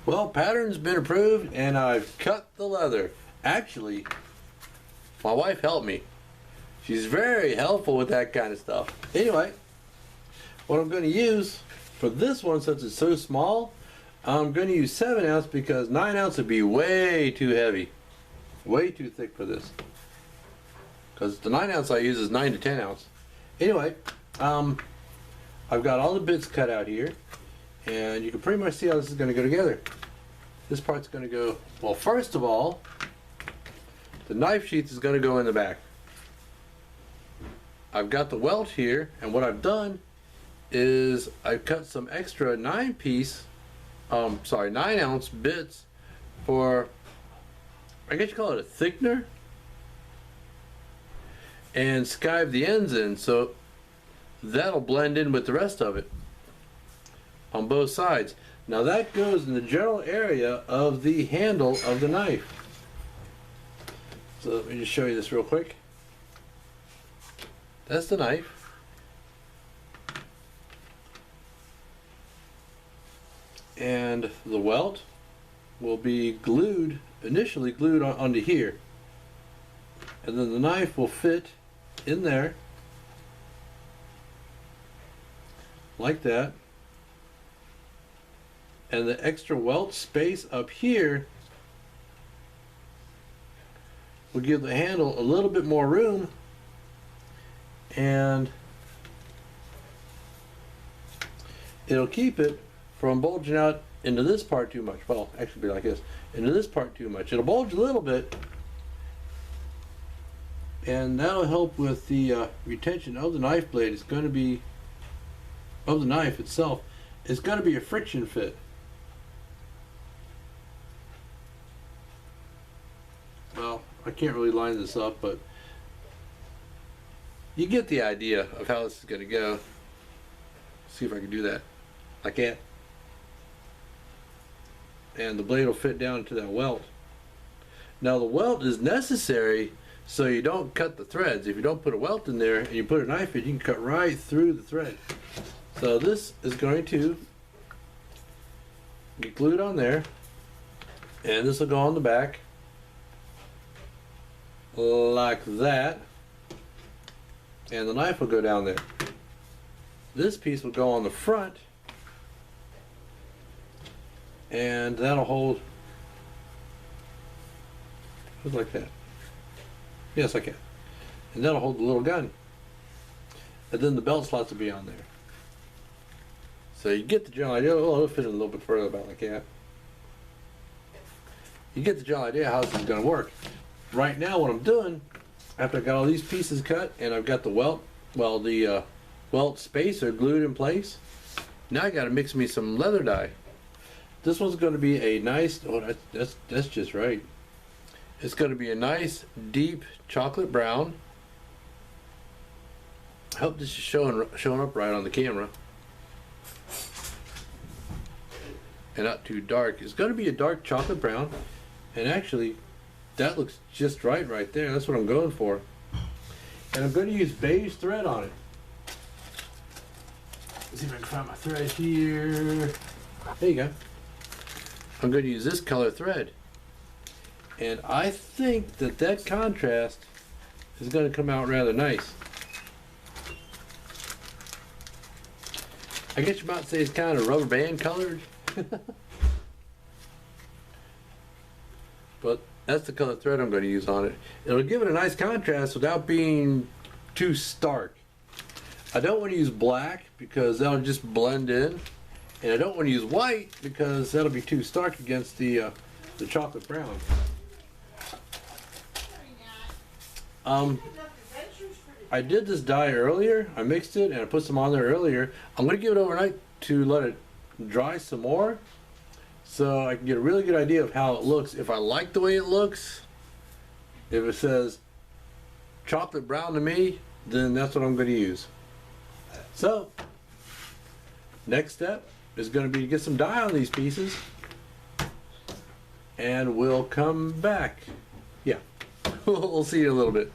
Well, pattern's been approved and I've cut the leather. Actually, my wife helped me. She's very helpful with that kind of stuff. Anyway, what I'm going to use for this one, since it's so small, I'm going to use 7 ounce because 9 ounce would be way too heavy. Way too thick for this. Because the 9 ounce I use is 9 to 10 ounce. Anyway, I've got all the bits cut out here. And you can pretty much see how this is going to go together. This part's going to go, well, first of all, the knife sheath is going to go in the back. I've got the welt here, and what I've done is I've cut some extra 9 ounce bits for, I guess you call it a thickener, and skived the ends in so that'll blend in with the rest of it on both sides. Now that goes in the general area of the handle of the knife. So let me just show you this real quick. That's the knife. And the welt will be glued, initially glued onto here. And then the knife will fit in there like that. And the extra welt space up here will give the handle a little bit more room, and it'll keep it from bulging out into this part too much. Well, actually be like this, into this part too much. It'll bulge a little bit, and that'll help with the retention of the knife blade. It's going to be, of the knife itself, it's going to be a friction fit. Well, I can't really line this up, but you get the idea of how this is going to go. See if I can do that. I can't. And the blade will fit down into that welt. Now the welt is necessary so you don't cut the threads. If you don't put a welt in there and you put a knife in, you can cut right through the thread. So this is going to get glued on there, and this will go on the back like that, and the knife will go down there. This piece will go on the front, and that'll hold just like that. Yes, I can. And that'll hold the little gun, and then the belt slots will be on there. So you get the general idea. Oh, it'll fit in a little bit further, about like that. You get the general idea how this is going to work. Right now what I'm doing, after I got all these pieces cut and I've got the welt, well, the welt spacer glued in place, now I got to mix me some leather dye. This one's going to be a nice, oh, that's just right. It's going to be a nice deep chocolate brown. I hope this is showing up right on the camera. And not too dark. It's going to be a dark chocolate brown, and actually that looks just right there. That's what I'm going for. And I'm going to use beige thread on it. Let's see if I can find my thread here. There you go. I'm going to use this color thread. And I think that contrast is going to come out rather nice. I guess you might say it's kind of rubber band colored. But that's the color thread I'm going to use on it. It'll give it a nice contrast without being too stark. I don't want to use black because that'll just blend in, and I don't want to use white because that'll be too stark against the chocolate brown. I did this dye earlier. I mixed it and I put some on there earlier. I'm going to give it overnight to let it dry some more, so I can get a really good idea of how it looks. If I like the way it looks, if it says chocolate brown to me, then that's what I'm going to use. So, next step is going to be to get some dye on these pieces, and we'll come back. Yeah, we'll see you in a little bit.